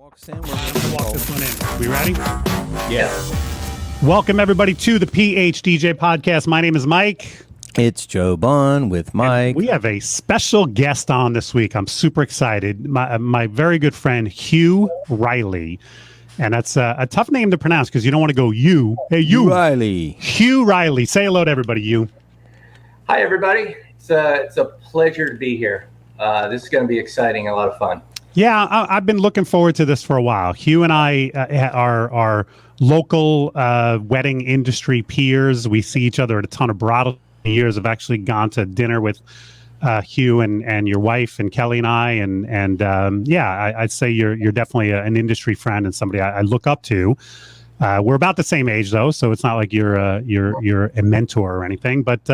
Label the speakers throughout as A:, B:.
A: Walk this one in. We ready?
B: Yes.
A: Welcome, everybody, to the PHDJ podcast. My name is Mike.
B: It's Joe Bunn with Mike.
A: And we have a special guest on this week. I'm super excited. My very good friend, Hugh Riley. And that's a tough name to pronounce because you don't want to go you. Hey, you.
B: Riley.
A: Hugh Riley. Say hello to everybody, you.
C: Hi, everybody. It's a pleasure to be here. This is going to be exciting, a lot of fun.
A: Yeah, I've been looking forward to this for a while. Hugh and I are local wedding industry peers. We see each other at a ton of brothels. Years I've actually gone to dinner with Hugh and your wife and Kelly and I, and I'd say you're definitely an industry friend and somebody I look up to. We're about the same age though, so it's not like you're a mentor or anything, but.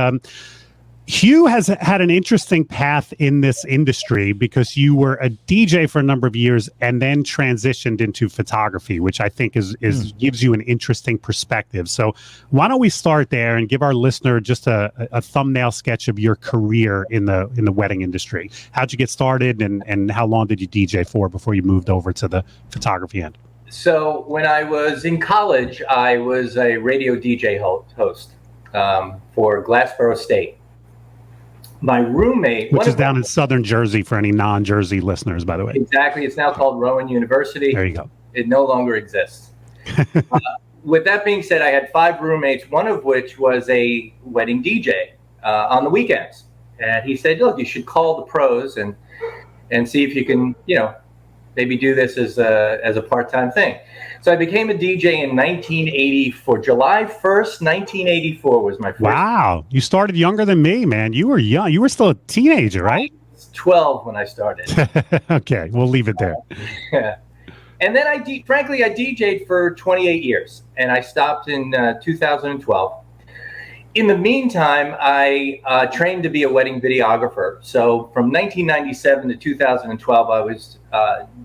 A: Hugh has had an interesting path in this industry because you were a DJ for a number of years and then transitioned into photography, which I think is gives you an interesting perspective. So why don't we start there and give our listener just a thumbnail sketch of your career in the wedding industry? How'd you get started and how long did you DJ for before you moved over to the photography end?
C: So when I was in college, I was a radio DJ host for Glassboro State. My roommate,
A: which is down in southern Jersey for any non-Jersey listeners, by the way.
C: Exactly. It's now called Rowan University.
A: There you go.
C: It no longer exists. With that being said, I had 5 roommates, one of which was a wedding DJ on the weekends. And he said, look, you should call the pros and see if you can, maybe do this as a part-time thing. So I became a DJ in 1984. July 1st, 1984 was my first.
A: Wow. You started younger than me, man. You were young. You were still a teenager, right?
C: I was 12 when I started.
A: Okay. We'll leave it there.
C: Yeah. And then frankly, I DJ'd for 28 years and I stopped in 2012. In the meantime, I trained to be a wedding videographer. So from 1997 to 2012, I was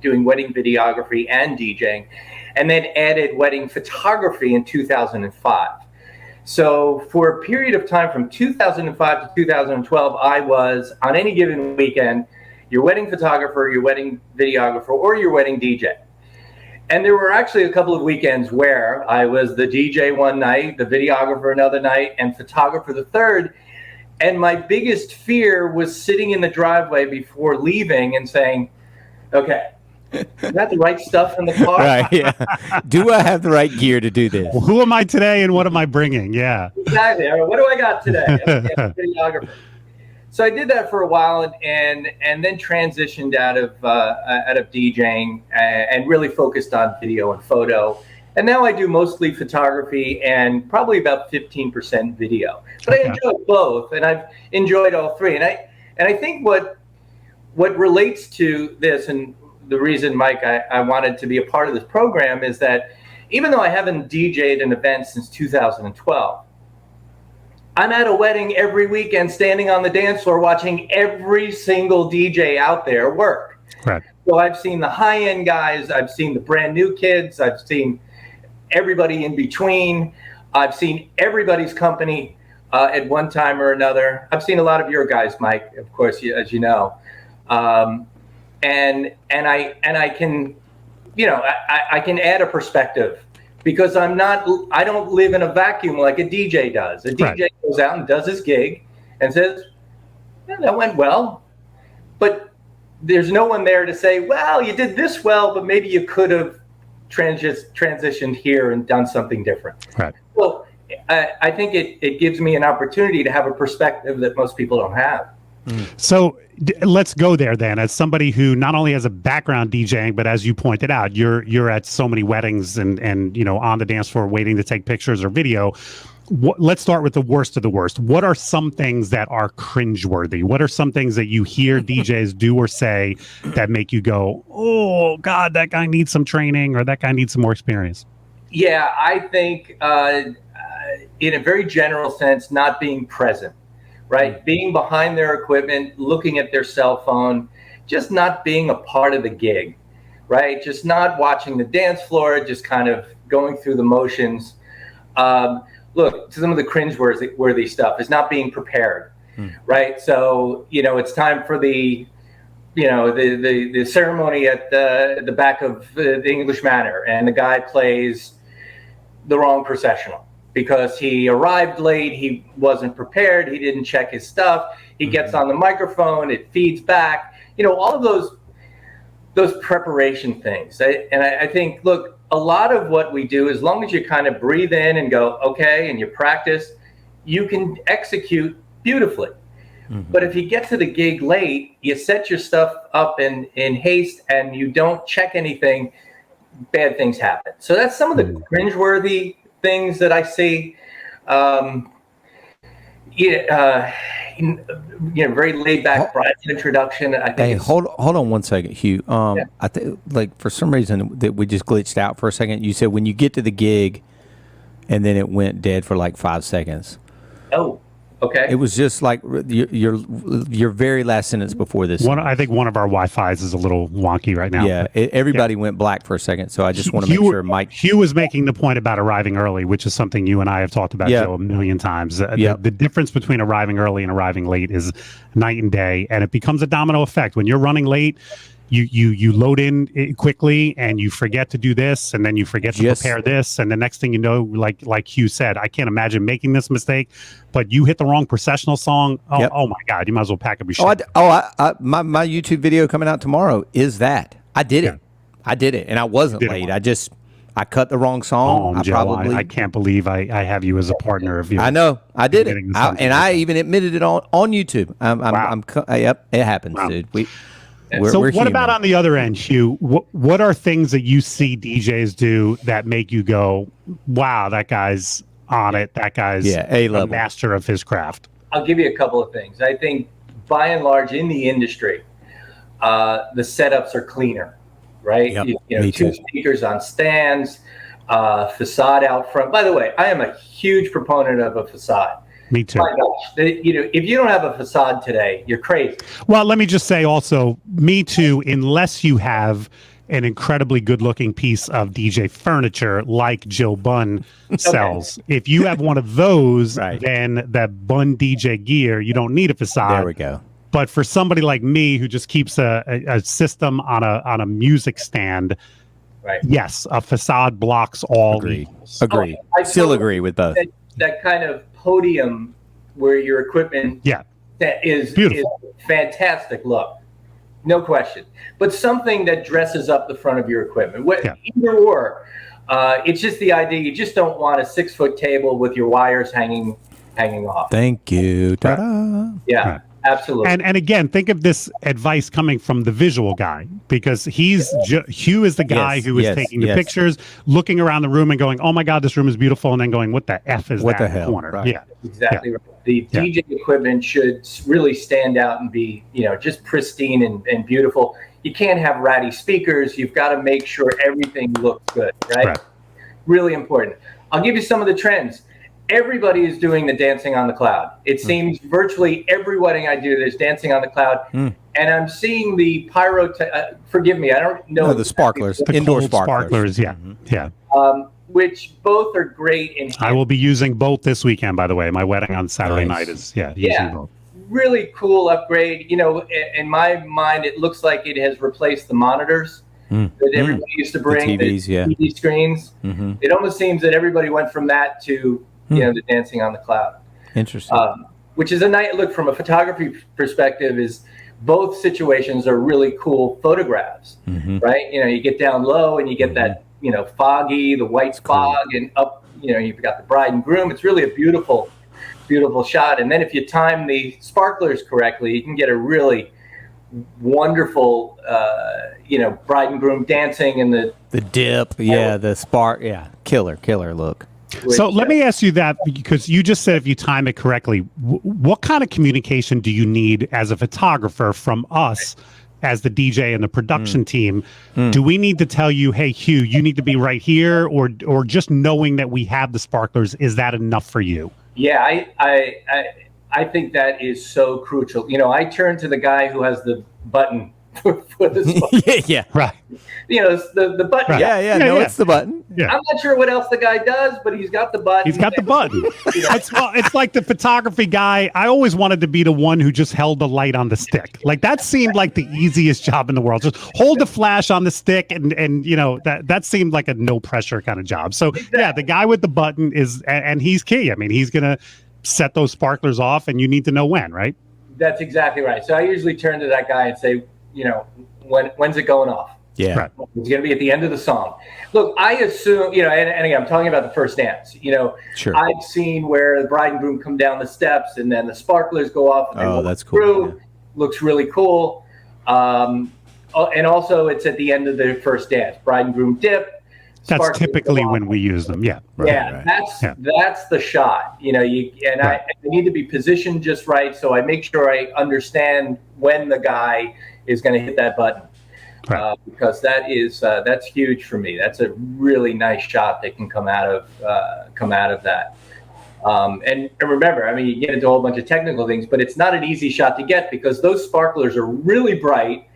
C: doing wedding videography and DJing, and then added wedding photography in 2005. So for a period of time from 2005 to 2012, I was, on any given weekend, your wedding photographer, your wedding videographer, or your wedding DJ. And there were actually a couple of weekends where I was the DJ one night, the videographer another night, and photographer the third. And my biggest fear was sitting in the driveway before leaving and saying, okay, is that the right stuff in the car?
B: Right, yeah. Do I have the right gear to do this?
A: Well, who am I today and what am I bringing? Yeah.
C: Exactly. All right, what do I got today? I'm a videographer. So I did that for a while and then transitioned out of DJing and really focused on video and photo. And now I do mostly photography and probably about 15% video. But I enjoy both, and I've enjoyed all three. And I think what relates to this, and the reason, Mike, I wanted to be a part of this program is that even though I haven't DJ'd an event since 2012, I'm at a wedding every weekend, standing on the dance floor, watching every single DJ out there work.
A: Right.
C: So I've seen the high-end guys. I've seen the brand new kids. I've seen everybody in between. I've seen everybody's company at one time or another. I've seen a lot of your guys, Mike, of course, as you know. And I can, I can add a perspective. Because I don't live in a vacuum like a DJ does. A DJ goes out and does his gig and says, yeah, that went well. But there's no one there to say, well, you did this well, but maybe you could have transitioned here and done something different.
A: Right.
C: Well, I think it gives me an opportunity to have a perspective that most people don't have.
A: So let's go there then. As somebody who not only has a background DJing, but as you pointed out, you're at so many weddings and on the dance floor waiting to take pictures or video. Let's start with the worst of the worst. What are some things that are cringeworthy? What are some things that you hear DJs do or say that make you go, oh God, that guy needs some training or that guy needs some more experience?
C: Yeah, I think in a very general sense, not being present. Right? Being behind their equipment, looking at their cell phone, just not being a part of the gig, right? Just not watching the dance floor, just kind of going through the motions. Look, some of the cringe-worthy stuff is not being prepared, right? So, it's time for the the ceremony at the back of the English Manor, and the guy plays the wrong processional because he arrived late, he wasn't prepared, he didn't check his stuff, he gets on the microphone, it feeds back, all of those preparation things. I think, look, a lot of what we do, as long as you kind of breathe in and go, okay, and you practice, you can execute beautifully. But if you get to the gig late, you set your stuff up in haste and you don't check anything, bad things happen. So that's some of the cringeworthy things that I see. Very laid back introduction. I think.
B: Hey, hold on one second, Hugh. I think like for some reason that we just glitched out for a second. You said when you get to the gig, and then it went dead for like 5 seconds.
C: Oh. Okay.
B: It was just like your very last sentence before this.
A: I think one of our Wi-Fi's is a little wonky right now.
B: Yeah, everybody went black for a second, so I just want to make sure Mike.
A: Hugh was making the point about arriving early, which is something you and I have talked about, Joe, a million times. The difference between arriving early and arriving late is night and day, and it becomes a domino effect. When you're running late, you load in quickly and you forget to do this, and then you forget to prepare this, and the next thing you know, like Hugh said, I can't imagine making this mistake, but you hit the wrong processional song. Oh my God, you might as well pack up your shit.
B: My YouTube video coming out tomorrow is that I did it. I did it, and I wasn't late. I cut the wrong song.
A: I can't believe I have you as a partner of yours.
B: I know. I did it, and I even admitted it on YouTube. Yep, it happens, dude. We're
A: what about on the other end, Hugh? What are things that you see DJs do that make you go, wow, that guy's on it. That guy's a master of his craft.
C: I'll give you a couple of things. I think by and large in the industry, the setups are cleaner, right?
B: Yep,
C: two speakers on stands, facade out front. By the way, I am a huge proponent of a facade.
A: Me too.
C: My gosh, if you don't have a facade today, you're crazy.
A: Well, let me just say also, me too, unless you have an incredibly good-looking piece of DJ furniture like Joe Bunn sells. If you have one of those, then that Bunn DJ gear, you don't need a facade.
B: There we go.
A: But for somebody like me who just keeps a system on a music stand, yes, a facade blocks all.
B: Agree. I still agree with both.
C: That kind of podium where your equipment is fantastic look, no question, but something that dresses up the front of your equipment, either or. It's just the idea, you just don't want a 6-foot table with your wires hanging off.
B: Thank you. Ta-da.
C: Yeah. Absolutely.
A: And again, think of this advice coming from the visual guy, because Hugh is the guy who is taking the pictures, looking around the room and going, oh my God, this room is beautiful. And then going, what the F is that in the corner?
B: Right.
A: Yeah,
C: exactly. Right. The DJ equipment should really stand out and be, just pristine and beautiful. You can't have ratty speakers. You've got to make sure everything looks good, right? Really important. I'll give you some of the trends. Everybody is doing the dancing on the cloud. It seems virtually every wedding I do, there's dancing on the cloud. And I'm seeing the forgive me, I don't know.
B: No, the sparklers,
A: the
B: indoor
A: sparklers.
C: Which both are great.
A: I will be using both this weekend, by the way. My wedding on Saturday night is, using both.
C: Really cool upgrade. In my mind, it looks like it has replaced the monitors that everybody used to bring,
B: the TVs,
C: TV screens. It almost seems that everybody went from that to the dancing on the cloud.
B: Interesting.
C: Which is a nice look from a photography perspective. Is both situations are really cool photographs, right? You get down low and you get that foggy, the white fog, and up. You've got the bride and groom. It's really a beautiful shot. And then if you time the sparklers correctly, you can get a really wonderful, bride and groom dancing and the
B: dip, the spark, killer look.
A: So let me ask you that, because you just said if you time it correctly, what kind of communication do you need as a photographer from us as the DJ and the production team? Do we need to tell you, hey, Hugh, you need to be right here, or just knowing that we have the sparklers, is that enough for you?
C: Yeah, I think that is so crucial. I turn to the guy who has the button for the
B: yeah.
A: Right.
C: the button.
A: Right.
C: guy.
B: Yeah. It's the button.
A: Yeah.
C: I'm not sure what else the guy does, but he's got the button.
A: He's got the button. It's like the photography guy. I always wanted to be the one who just held the light on the stick. Like that seemed like the easiest job in the world. Just hold the flash on the stick, and that seemed like a no pressure kind of job. So yeah, the guy with the button and he's key. I mean, he's gonna set those sparklers off, and you need to know when, right?
C: That's exactly right. So I usually turn to that guy and say, when's it going off?
B: Yeah.
A: Right.
C: It's going to be at the end of the song. Look, I assume, and again, I'm talking about the first dance.
B: Sure.
C: I've seen where the bride and groom come down the steps and then the sparklers go off. And
B: that's cool.
C: Through.
B: Yeah.
C: Looks really cool. And also, it's at the end of the first dance. Bride and groom dip.
A: That's typically when we use them. Yeah.
C: Right. That's the shot. I need to be positioned just right, so I make sure I understand when the guy is going to hit that button.
A: Right.
C: Because that's huge for me. That's a really nice shot that can come out of that. And remember, I mean, you get into a whole bunch of technical things, but it's not an easy shot to get because those sparklers are really bright,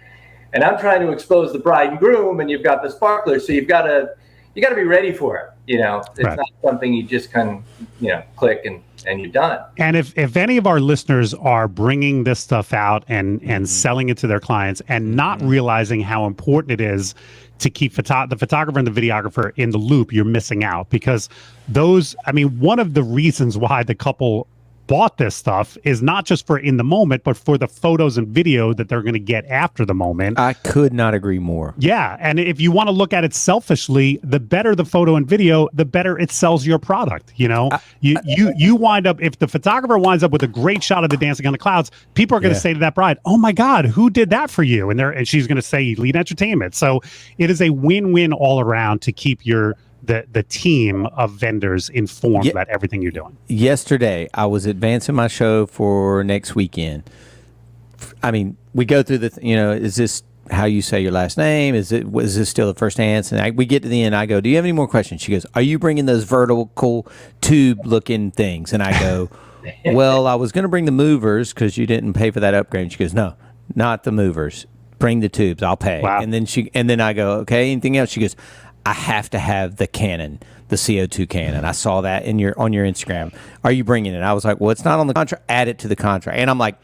C: and I'm trying to expose the bride and groom, and you've got the sparklers, so you got to be ready for it. It's
A: Right.
C: not something you just kind of click and you're done.
A: And if any of our listeners are bringing this stuff out and selling it to their clients and not realizing how important it is to keep the photographer and the videographer in the loop, you're missing out because one of the reasons why the couple bought this stuff is not just for in the moment, but for the photos and video that they're going to get after the moment.
B: I could not agree more.
A: Yeah. And if you want to look at it selfishly, the better the photo and video, the better it sells your product. You wind up, if the photographer winds up with a great shot of the dancing on the clouds, people are going to say to that bride, "Oh my God, who did that for you?" And she's going to say Lead Entertainment. So it is a win-win all around to keep the team of vendors informed about everything you're doing.
B: Yesterday, I was advancing my show for next weekend. I mean, we go through is this how you say your last name? Is this still the first dance? And we get to the end. I go, "Do you have any more questions?" She goes, "Are you bringing those vertical tube-looking things?" And I go, "Well, I was going to bring the movers because you didn't pay for that upgrade." And she goes, "No, not the movers. Bring the tubes. I'll pay."
A: Wow.
B: And then I go, "Okay, anything else?" She goes, "I have to have the Canon, the CO2 Canon. I saw that on your Instagram. Are you bringing it?" I was like, "Well, it's not on the contract. Add it to the contract." And I'm like,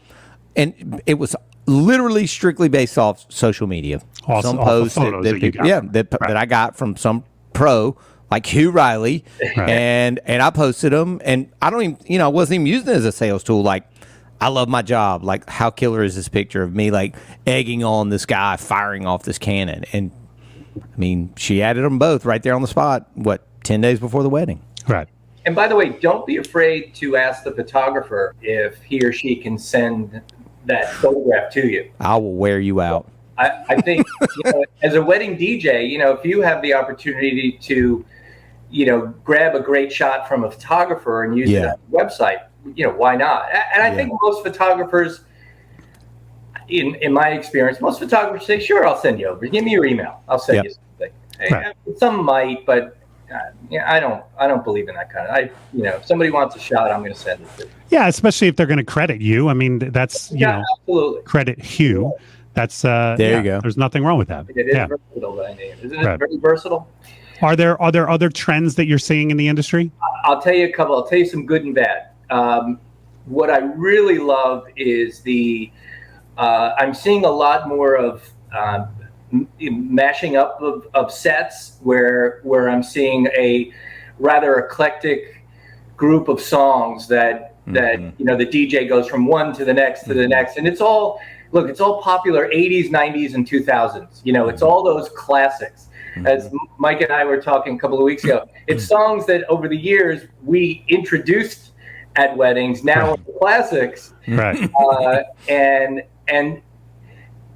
B: and it was literally strictly based off social media.
A: Some
B: posts that I got from some pro like Hugh Riley, and I posted them, and I don't even, I wasn't even using it as a sales tool. Like, I love my job. Like, how killer is this picture of me like egging on this guy firing off this cannon? And I mean, she added them both right there on the spot, 10 days before the wedding.
A: Right.
C: And by the way, don't be afraid to ask the photographer if he or she can send that photograph to you.
B: I will wear you out.
C: I think, as a wedding DJ, if you have the opportunity to, grab a great shot from a photographer and use it on the website, why not? And I think most photographers, in my experience, most photographers say, "Sure, I'll send you over. Give me your email. I'll send you something."
A: Right.
C: Some might, but I don't believe in that kind of. If somebody wants a shot, I'm going to send it to them.
A: Yeah, especially if they're going to credit you. I mean, that's
C: absolutely
A: credit Hugh. That's
B: there you go.
A: There's nothing wrong with that.
C: It is versatile, isn't it? Very versatile.
A: Are there other trends that you're seeing in the industry?
C: I'll tell you a couple. I'll tell you some good and bad. What I really love is I'm seeing a lot more of mashing up of sets where I'm seeing a rather eclectic group of songs that the DJ goes from one to the next to the next, and it's all popular 80s, 90s, and 2000s. It's all those classics. As Mike and I were talking a couple of weeks ago, it's songs that over the years we introduced at weddings, now are classics.
A: Right.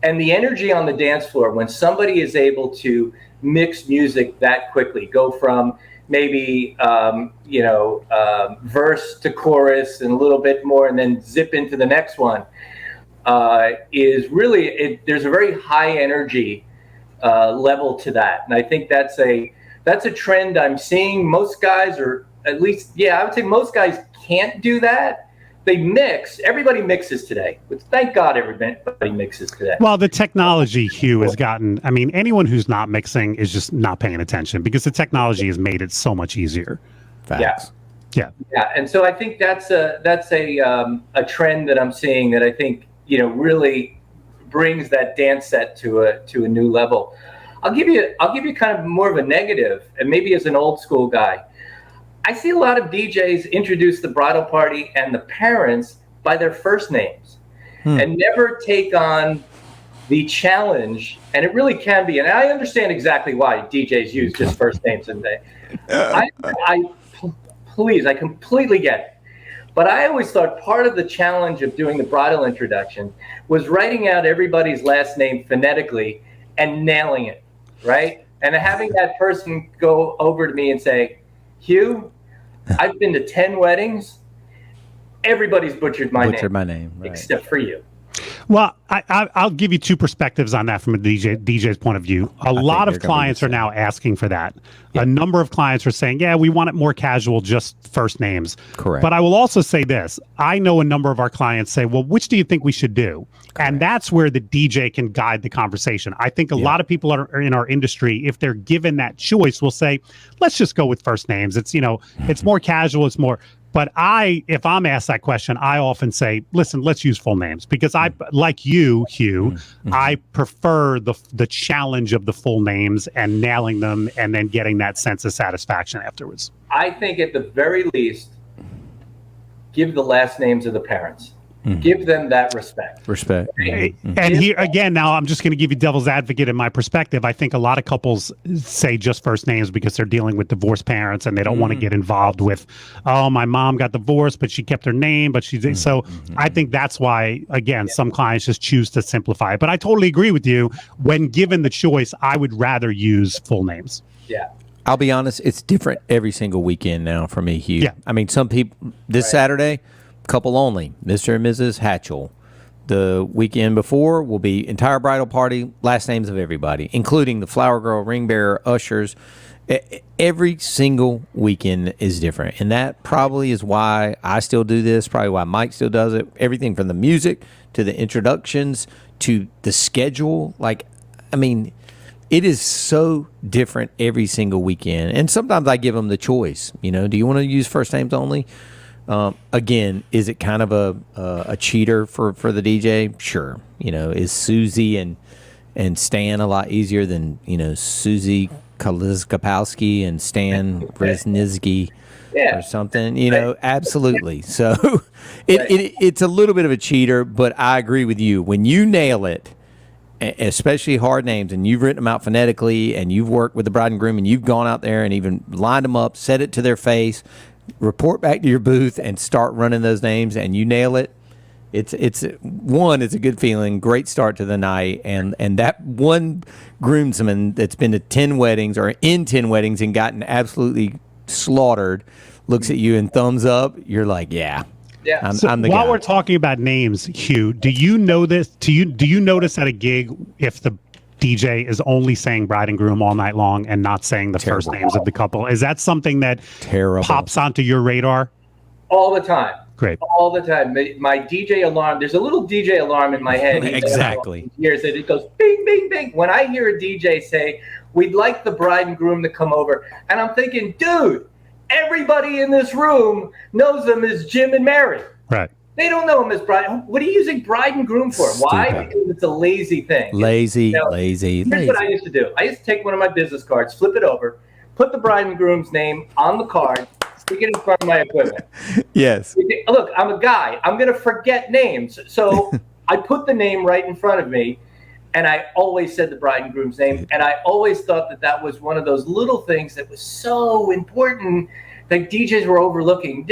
C: And the energy on the dance floor when somebody is able to mix music that quickly, go from maybe verse to chorus and a little bit more, and then zip into the next one, is really there's a very high energy level to that, and I think that's a trend I'm seeing. Most guys, or at least I would say most guys can't do that, they mix. Everybody mixes today. Thank God everybody mixes today.
A: Well, the technology, Hugh, has gotten, I mean, anyone who's not mixing is just not paying attention because the technology has made it so much easier.
B: Facts.
A: Yeah.
C: And so I think that's a trend that I'm seeing that I think, really brings that dance set to a new level. I'll give you kind of more of a negative, and maybe as an old school guy, I see a lot of DJs introduce the bridal party and the parents by their first names and never take on the challenge. And it really can be, and I understand exactly why DJs use just first names. And I completely get it. But I always thought part of the challenge of doing the bridal introduction was writing out everybody's last name phonetically and nailing it, right? And having that person go over to me and say, Hugh, I've been to 10 weddings. Everybody's butchered my name,
B: right.
C: except for you.
A: Well, I'll give you two perspectives on that from a DJ's point of view. A lot of clients are now asking for that. Yeah. A number of clients are saying, yeah, we want it more casual, just first names.
B: Correct.
A: But I will also say this. I know a number of our clients say, well, which do you think we should do? Correct. And that's where the DJ can guide the conversation. I think a lot of people are in our industry, if they're given that choice, will say, let's just go with first names. It's, it's more casual. It's more... But if I'm asked that question, I often say, listen, let's use full names because I, like you, Hugh, I prefer the challenge of the full names and nailing them and then getting that sense of satisfaction afterwards.
C: I think at the very least, give the last names of the parents. Give them that respect.
A: And here again, now I'm just going to give you devil's advocate in my perspective. I think a lot of couples say just first names because they're dealing with divorced parents and they don't want to get involved with, oh, my mom got divorced, but she kept her name, but she's so I think that's why, again, some clients just choose to simplify it. But I totally agree with you. When given the choice, I would rather use full names.
C: Yeah.
B: I'll be honest, it's different every single weekend now for me, Hugh.
A: Yeah.
B: I mean, some people, this Saturday, couple only, Mr. and Mrs. Hatchell. The weekend before will be entire bridal party, last names of everybody, including the flower girl, ring bearer, ushers. Every single weekend is different. And that probably is why I still do this, probably why Mike still does it. Everything from the music to the introductions to the schedule. It is so different every single weekend. And sometimes I give them the choice. Do you want to use first names only? Again, is it kind of a cheater for the DJ? Sure. Is Susie and Stan a lot easier than, Susie Kalizkopowski and Stan Brzezinski or something? Absolutely. So it's a little bit of a cheater, but I agree with you. When you nail it, especially hard names, and you've written them out phonetically and you've worked with the bride and groom and you've gone out there and even lined them up, said it to their face, report back to your booth and start running those names and you nail it. It's a good feeling, great start to the night. And that one groomsman that's been to 10 weddings or in 10 weddings and gotten absolutely slaughtered looks at you and thumbs up. You're like, yeah. I'm the
A: while
B: guy.
A: we're talking about names, Hugh, do you know this? Do you notice at a gig if the DJ is only saying bride and groom all night long and not saying the first names of the couple? Is that something that pops onto your radar?
C: All the time.
A: Great.
C: All the time. My DJ alarm, there's a little DJ alarm in my head.
B: Exactly.
C: Years that it goes bing, bing, bing. When I hear a DJ say, we'd like the bride and groom to come over, and I'm thinking, dude, everybody in this room knows them as Jim and Mary.
A: Right.
C: They don't know him as bride. What are you using bride and groom for? Why? Because it's a lazy thing.
B: Lazy.
C: Here's what I used to do. I used to take one of my business cards, flip it over, put the bride and groom's name on the card, stick it in front of my equipment.
B: Yes.
C: Look, I'm a guy. I'm going to forget names. So I put the name right in front of me, and I always said the bride and groom's name. And I always thought that was one of those little things that was so important that DJs were overlooking.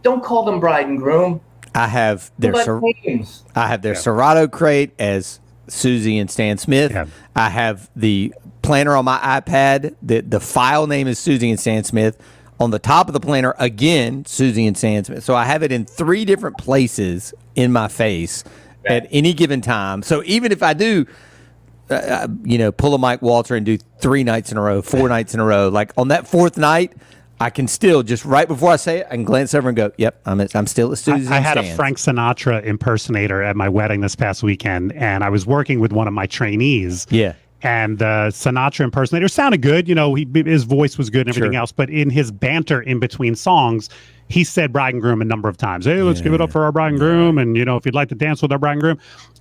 C: Don't call them bride and groom.
B: I have their Serato crate as Susie and Stan Smith. Yeah. I have the planner on my iPad. The file name is Susie and Stan Smith. On the top of the planner, again, Susie and Stan Smith. So I have it in 3 different places in my face at any given time. So even if I do, pull a Mike Walter and do 3 nights in a row, 4 nights in a row, like on that 4th night, I can still just right before I say it, I can glance over and go, "Yep, I'm still at Susan's."
A: I had a Frank Sinatra impersonator at my wedding this past weekend, and I was working with one of my trainees.
B: Yeah.
A: And the Sinatra impersonator sounded good. You know, his voice was good and everything
B: Sure.
A: else. But in his banter in between songs, he said bride and groom a number of times. Hey, let's give it up for our bride and groom. And, you know, if you'd like to dance with our bride and groom.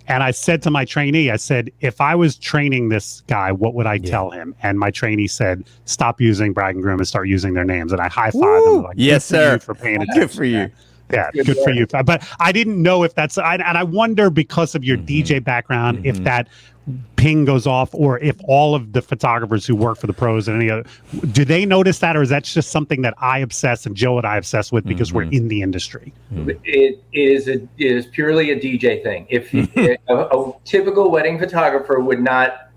A: And I said to my trainee, I said, if I was training this guy, what would I tell him? And my trainee said, stop using bride and groom and start using their names. And I high-fived him. Like,
B: yes, sir.
A: For paying attention.
B: Good for you.
A: Yeah, good for you. But I didn't know if that's, and I wonder because of your DJ background, if that ping goes off, or if all of the photographers who work for the pros and any other, do they notice that, or is that just something that I obsess and Joe and I obsess with because we're in the industry?
C: It is purely a DJ thing. If a typical wedding photographer would not,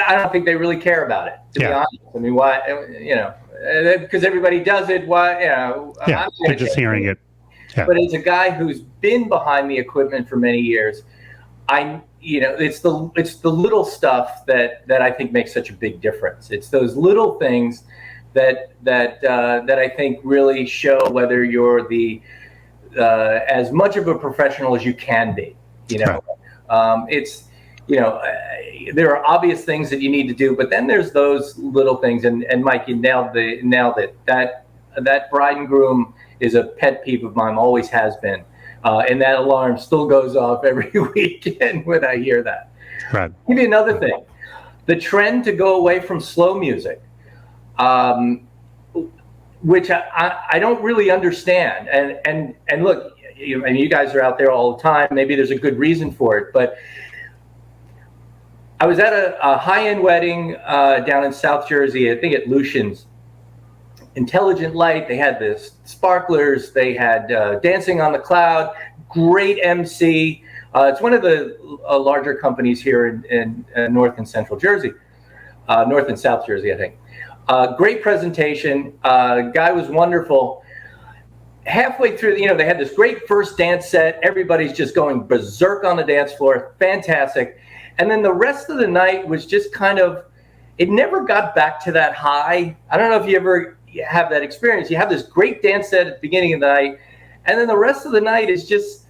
C: I don't think they really care about it, to be honest. I mean, why, you know, because everybody does it. Why, you know,
A: they're just hearing it. Yeah.
C: But as a guy who's been behind the equipment for many years, you know, it's the little stuff that I think makes such a big difference. It's those little things that I think really show whether you're as much of a professional as you can be. You know, it's, you know, there are obvious things that you need to do, but then there's those little things. And Mike, you nailed it. That bride and groom is a pet peeve of mine, always has been. And that alarm still goes off every weekend when I hear that.
A: Right.
C: Give you another thing. The trend to go away from slow music, which I don't really understand. And look, you guys are out there all the time. Maybe there's a good reason for it. But I was at a high-end wedding down in South Jersey, I think at Lucian's. Intelligent light. They had the sparklers. They had Dancing on the Cloud. Great MC. It's one of the larger companies here in North and Central Jersey, North and South Jersey, I think. Great presentation. Guy was wonderful. Halfway through, you know, they had this great first dance set. Everybody's just going berserk on the dance floor. Fantastic. And then the rest of the night was just kind of, it never got back to that high. I don't know if you ever have that experience. You have this great dance set at the beginning of the night, and then the rest of the night is just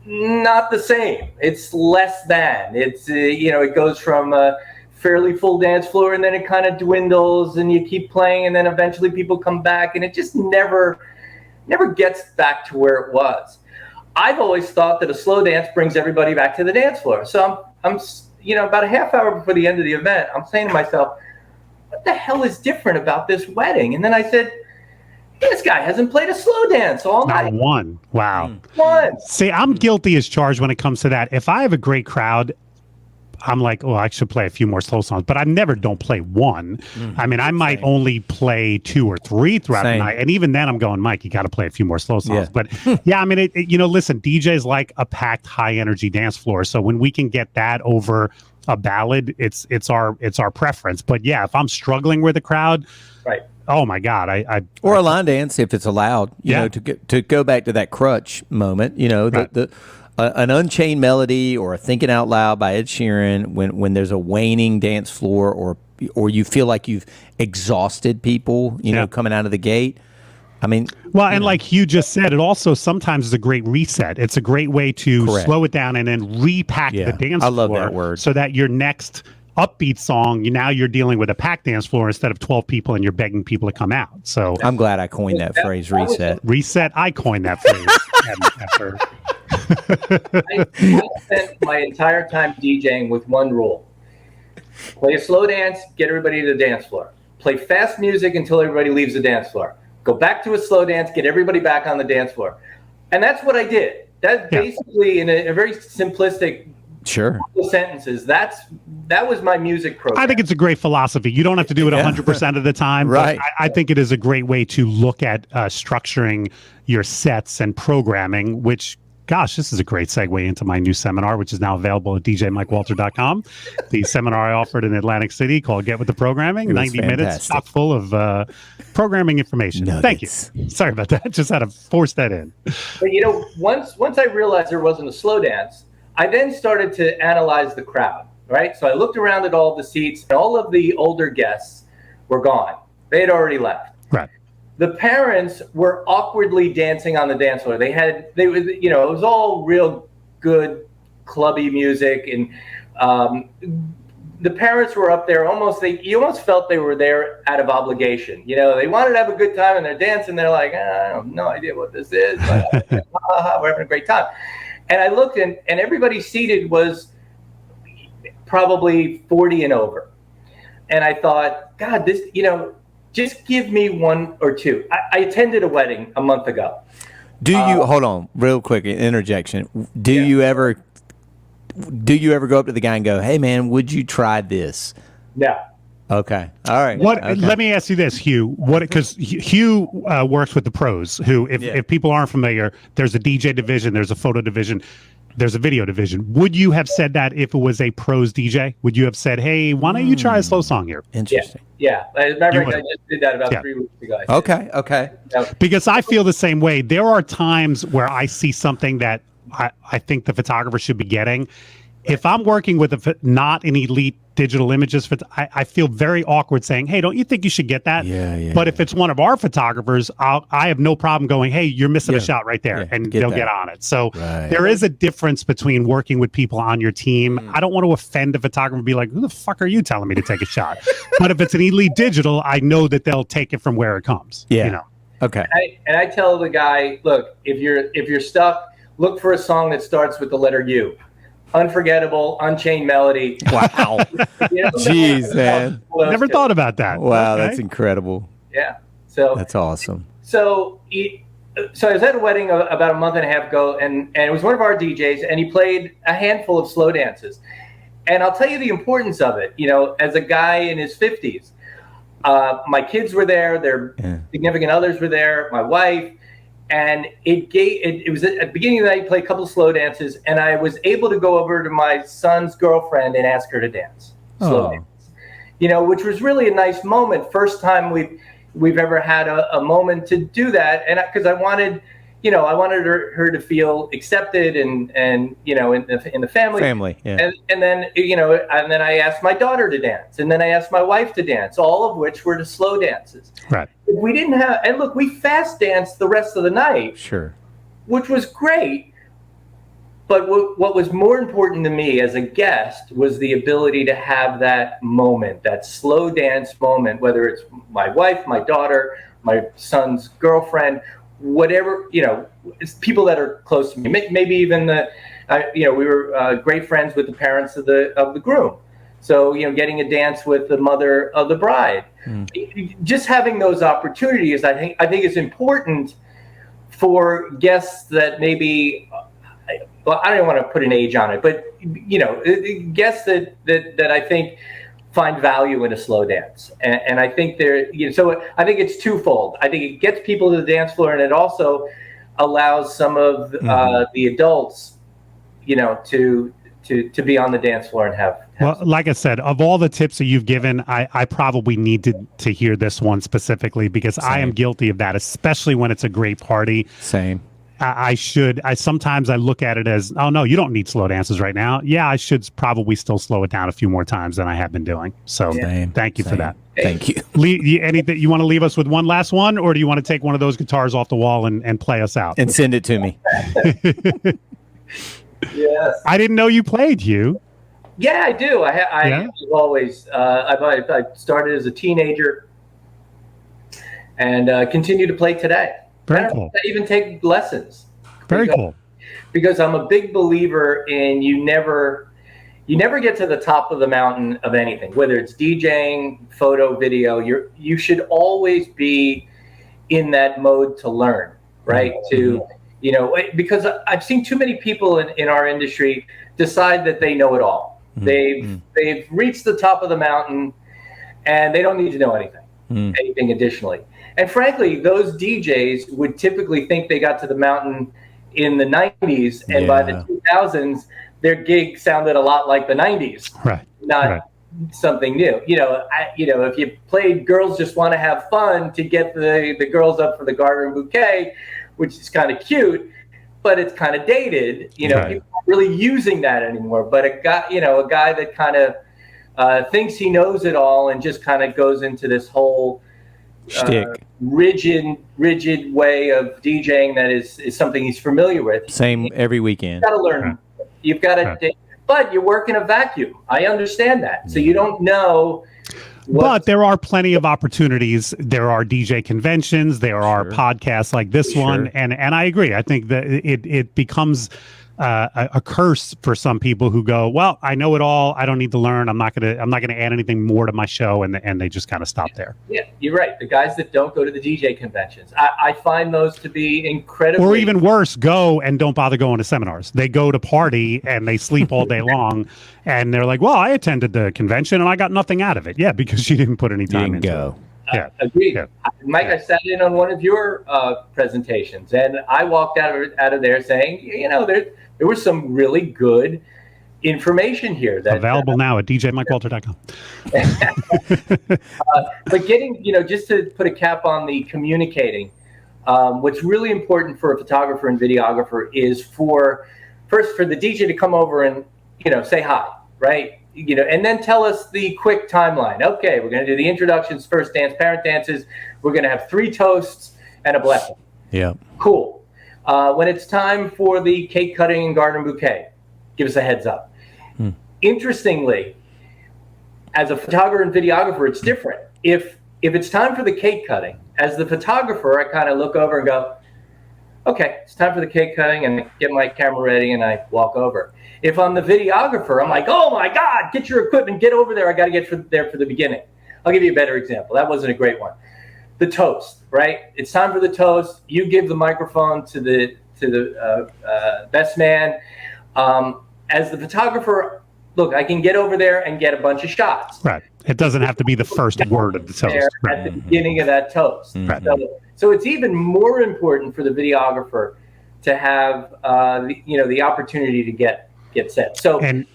C: not the same. It's less than. It's you know, it goes from a fairly full dance floor, and then it kind of dwindles, and you keep playing, and then eventually people come back, and it just never gets back to where it was. I've always thought that a slow dance brings everybody back to the dance floor. So I'm you know, about a half hour before the end of the event, I'm saying to myself, what the hell is different about this wedding? And then I said, this guy hasn't played a slow dance all night.
A: Not one. Wow.
C: One.
A: See, I'm guilty as charged when it comes to that. If I have a great crowd, I'm like, oh, I should play a few more slow songs, but I never don't play one. I mean, I might only play 2 or 3 throughout the night. And even then I'm going, Mike, you got to play a few more slow songs. But yeah, I mean, you know, listen, DJ's like a packed high energy dance floor. So when we can get that over a ballad, it's our preference. But yeah, if I'm struggling with the crowd,
C: right.
A: Oh my God,
B: or a line dance if it's allowed. You know, to go back to that crutch moment. You know, an Unchained Melody or a Thinking Out Loud by Ed Sheeran when there's a waning dance floor or you feel like you've exhausted people. You know, coming out of the gate. I mean,
A: well, and like Hugh just said, it also sometimes is a great reset. It's a great way to slow it down and then repack the dance floor.
B: I love that word.
A: So that your next upbeat song, now you're dealing with a packed dance floor instead of 12 people and you're begging people to come out. So
B: I'm glad I coined that phrase, reset.
A: Reset, I coined that phrase.
C: I spent my entire time DJing with one rule. Play a slow dance, get everybody to the dance floor. Play fast music until everybody leaves the dance floor. Go back to a slow dance, get everybody back on the dance floor. And that's what I did. That's basically, in a very simplistic sentences, that was my music program.
A: I think it's a great philosophy. You don't have to do it 100% of the time.
B: Right.
A: I think it is a great way to look at structuring your sets and programming, which, gosh, this is a great segue into my new seminar, which is now available at djmikewalter.com. The seminar I offered in Atlantic City called Get With the Programming, 90 minutes, chock full of programming information.
B: Nuggets.
A: Thank you. Sorry about that. Just had to force that in.
C: But, you know, once I realized there wasn't a slow dance, I then started to analyze the crowd, right? So I looked around at all the seats, and all of the older guests were gone. They had already left.
A: Right.
C: the parents were awkwardly dancing on the dance floor. It was all real good clubby music, and the parents were up there you almost felt they were there out of obligation. They wanted to have a good time, and they're dancing. They're like, I have no idea what this is, but we're having a great time. And I looked, and everybody seated was probably 40 and over. And I thought, God, this, just give me one or two. I attended a wedding a month ago.
B: Hold on, real quick, interjection. Do you ever go up to the guy and go, "Hey, man, would you try this?"
C: No.
B: Okay. All right. Okay.
A: Let me ask you this, Hugh. Because Hugh works with the pros, who, if people aren't familiar, there's a DJ division, there's a photo division, there's a video division. Would you have said that if it was a pros DJ? Would you have said, "Hey, why don't you try a slow song here"?
B: Interesting.
C: Yeah. I just did that about 3 weeks ago.
B: Okay.
A: Because I feel the same way. There are times where I see something that I think the photographer should be getting. If I'm working with not an elite digital images, I feel very awkward saying, "Hey, don't you think you should get that?"
B: Yeah.
A: But if it's one of our photographers, I have no problem going, "Hey, you're missing a shot right there," and they'll get on it. So there is a difference between working with people on your team. I don't want to offend a photographer and be like, "Who the fuck are you telling me to take a shot?" But if it's an elite digital, I know that they'll take it from where it comes.
B: Yeah. Okay.
C: And I tell the guy, look, if you're stuck, look for a song that starts with the letter U. Unforgettable, Unchained Melody.
B: Wow. Jeez, man.
A: Never thought about that.
B: Wow, that's incredible.
C: Yeah. So
B: that's awesome.
C: So I was at a wedding about a month and a half ago, and it was one of our DJs, and he played a handful of slow dances. And I'll tell you the importance of it. As a guy in his 50s, my kids were there, their significant others were there, my wife. And it was at the beginning of the night, he played a couple of slow dances, and I was able to go over to my son's girlfriend and ask her to dance, slow dance. Which was really a nice moment. First time we've ever had a moment to do that, and because I wanted her to feel accepted and in the family.
B: Yeah.
C: And then I asked my daughter to dance, and then I asked my wife to dance, all of which were to slow dances.
A: Right.
C: We didn't have, and look, we fast danced the rest of the night.
B: Sure.
C: Which was great. But what was more important to me as a guest was the ability to have that moment, that slow dance moment, whether it's my wife, my daughter, my son's girlfriend, whatever, it's people that are close to me. Maybe even we were great friends with the parents of the groom. So, getting a dance with the mother of the bride. Just having those opportunities, I think is important for guests that maybe, well, I don't want to put an age on it, but, guests that I think find value in a slow dance. And I think so I think it's twofold. I think it gets people to the dance floor, and it also allows some of the adults, to be on the dance floor and have.
A: Well, like I said, of all the tips that you've given, I probably need to hear this one specifically, because I am guilty of that, especially when it's a great party.
B: Same.
A: Sometimes I look at it as, oh no, you don't need slow dances right now. Yeah, I should probably still slow it down a few more times than I have been doing. So thank you for that.
B: Thank you.
A: Anything you want to leave us with one last one, or do you want to take one of those guitars off the wall and play us out?
B: And send it to me.
C: Yes.
A: I didn't know you played, Hugh.
C: Yeah, I do. I always, I started as a teenager and continue to play today.
A: Very cool.
C: I even take lessons.
A: Very cool.
C: Because I'm a big believer in you never get to the top of the mountain of anything, whether it's DJing, photo, video. You should always be in that mode to learn, right? Because I've seen too many people in our industry decide that they know it all. They've reached the top of the mountain, and they don't need to know anything additionally. And frankly, those DJs would typically think they got to the mountain in the 90s, and by the 2000s, their gig sounded a lot like the 90s.
A: Right.
C: Not something new. If you played Girls Just Want to Have Fun to get the girls up for the garden bouquet, which is kind of cute, but it's kind of dated. People aren't really using that anymore. But a guy that kind of thinks he knows it all and just kind of goes into this whole
B: shtick.
C: rigid way of DJing that is something he's familiar with.
B: Same every weekend.
C: You've got to learn. You've got to, but you work in a vacuum. I understand that. So you don't know.
A: But there are plenty of opportunities. There are DJ conventions. There are podcasts like this one, and I agree. I think that it becomes a curse for some people who go, well, I know it all. I don't need to learn. I'm not gonna add anything more to my show, and they just kind of stop there.
C: Yeah, you're right. The guys that don't go to the DJ conventions, I find those to be incredibly.
A: Or even worse, go and don't bother going to seminars. They go to party and they sleep all day long, and they're like, well, I attended the convention and I got nothing out of it. Yeah, because you didn't put any time into it.
C: Yeah, agreed. Yeah. Mike, I sat in on one of your presentations, and I walked out of there saying, there was some really good information here. That
A: available now at djmikewalter.com.
C: But getting, just to put a cap on the communicating, what's really important for a photographer and videographer is first for the DJ to come over and, say hi, right? And then tell us the quick timeline. Okay, we're going to do the introductions, first dance, parent dances. We're going to have 3 toasts and a blessing.
B: Yeah.
C: Cool. When it's time for the cake cutting and garden bouquet, give us a heads up. Interestingly, as a photographer and videographer, it's different. If it's time for the cake cutting, as the photographer, I kind of look over and go, okay, it's time for the cake cutting, and I get my camera ready and I walk over. If I'm the videographer, I'm like, oh my God, get your equipment, get over there. I got to get there for the beginning. I'll give you a better example. That wasn't a great one. The toast, right? It's time for the toast. You give the microphone to the best man. As the photographer, look, I can get over there and get a bunch of shots.
A: Right. It doesn't have to be the first word of the toast.
C: At the beginning of that toast.
A: Right.
C: So it's even more important for the videographer to have the opportunity to get set. So
A: and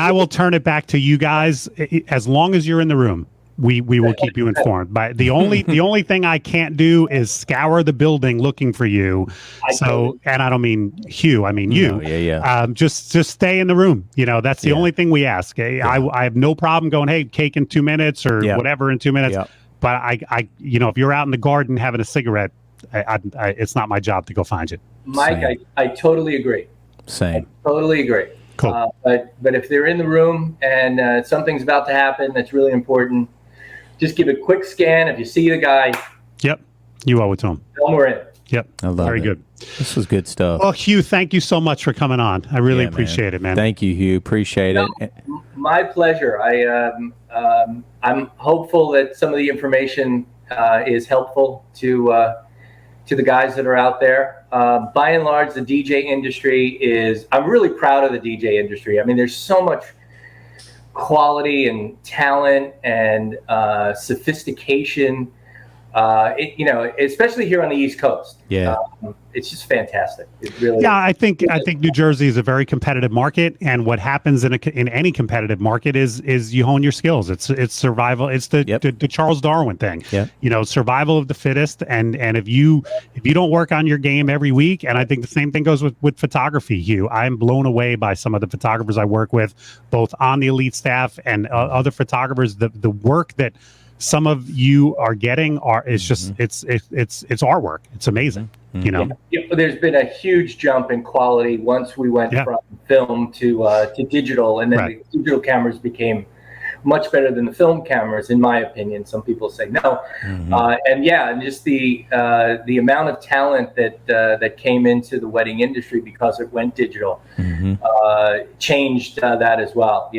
A: I will turn it back to you guys. As long as you're in the room, we will keep you informed. But the only thing I can't do is scour the building looking for you. And I don't mean Hugh, I mean you. Just stay in the room. That's the only thing we ask. I have no problem going, hey, cake in 2 minutes or whatever in 2 minutes. But I if you're out in the garden having a cigarette, it's not my job to go find you.
C: Mike, I totally agree.
B: Same.
C: I totally agree.
A: Cool.
C: But if they're in the room and something's about to happen that's really important, just give a quick scan. If you see the guy,
A: you owe it to him.
C: Tell him we're in.
A: Yep.
B: I love
A: Very
B: it.
A: good.
B: This was good stuff.
A: Well, Hugh, thank you so much for coming on. I really appreciate it, man.
B: Thank you, Hugh. Appreciate it.
C: My pleasure. I'm hopeful that some of the information is helpful to the guys that are out there. By and large, the DJ industry I'm really proud of the DJ industry. I mean, there's so much quality and talent and sophistication, especially here on the East Coast.
B: Yeah.
C: It's just fantastic. It really
A: I think New Jersey is a very competitive market, and what happens in any competitive market is you hone your skills. It's survival. It's the Charles Darwin thing.
B: Yeah.
A: Survival of the fittest. And if you don't work on your game every week, and I think the same thing goes with photography, Hugh. I'm blown away by some of the photographers I work with, both on the elite staff and other photographers. The work that some of you are getting it's just it's artwork. It's amazing.
C: There's been a huge jump in quality once we went from film to digital, and then the digital cameras became much better than the film cameras, in my opinion. Some people say no, and just the amount of talent that came into the wedding industry because it went digital changed that as well.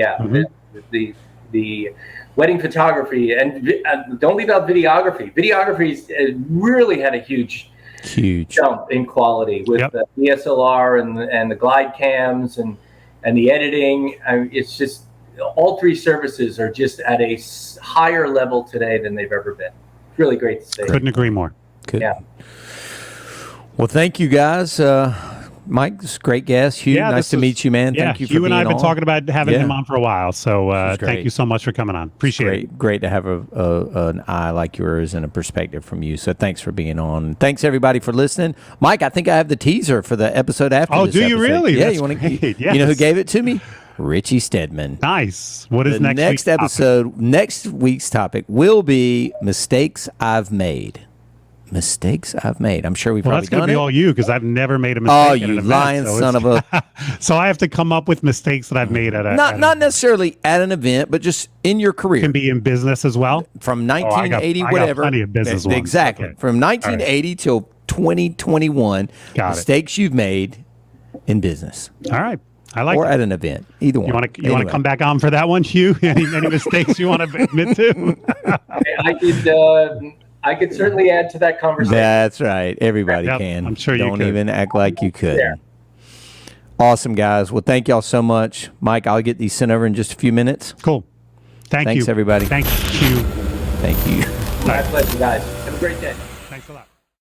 C: The wedding photography, and don't leave out videography. Videography's really had a huge jump in quality with the DSLR and the glide cams and the editing. It's just all 3 services are just at a higher level today than they've ever been. It's really great to see.
A: Couldn't agree more.
B: Good. Yeah. Well, thank you guys. Mike, this is a great guest. Hugh, nice to meet you, man. Thank you for being on.
A: Hugh and I have been talking about having him on for a while, so thank you so much for coming on. Appreciate it.
B: Great to have an eye like yours and a perspective from you, so thanks for being on. Thanks, everybody, for listening. Mike, I think I have the teaser for the episode after this
A: do you
B: episode.
A: really?
B: Yeah,
A: That's
B: you want to?
A: Yes.
B: You know who gave it to me? Richie Stedman.
A: Nice. What is
B: the next episode?
A: Topic?
B: Next week's topic will be mistakes I've made. mistakes I've made. I'm sure we've
A: Well,
B: probably
A: that's going to
B: done
A: be
B: it.
A: all you because I've never made a mistake.
B: Oh,
A: in an
B: you
A: event,
B: lying
A: so
B: son of a...
A: So I have to come up with mistakes that I've made at a.
B: Not necessarily at an event, but just in your career.
A: Can be in business as well.
B: From 1980,
A: I got
B: whatever.
A: plenty of business ones.
B: Exactly.
A: Okay.
B: From 1980 till 2021,
A: Got it.
B: mistakes you've made in business
A: All right. I like
B: or
A: that.
B: at an event. Either one.
A: You want to
B: Anyway.
A: come back on for that one, Hugh? Any mistakes you want to admit to?
C: I could certainly add to that conversation.
B: That's right. Everybody
A: Yep,
B: can.
A: I'm sure you
B: Don't
A: could.
B: even act like you could.
C: Yeah.
B: Awesome, guys. Well, thank y'all so much. Mike, I'll get these sent over in just a few minutes.
A: Cool. Thanks,
B: Thanks,
A: you.
B: everybody.
A: Thank you.
B: Thank you.
C: My pleasure, guys. Have a great day.
A: Thanks a lot.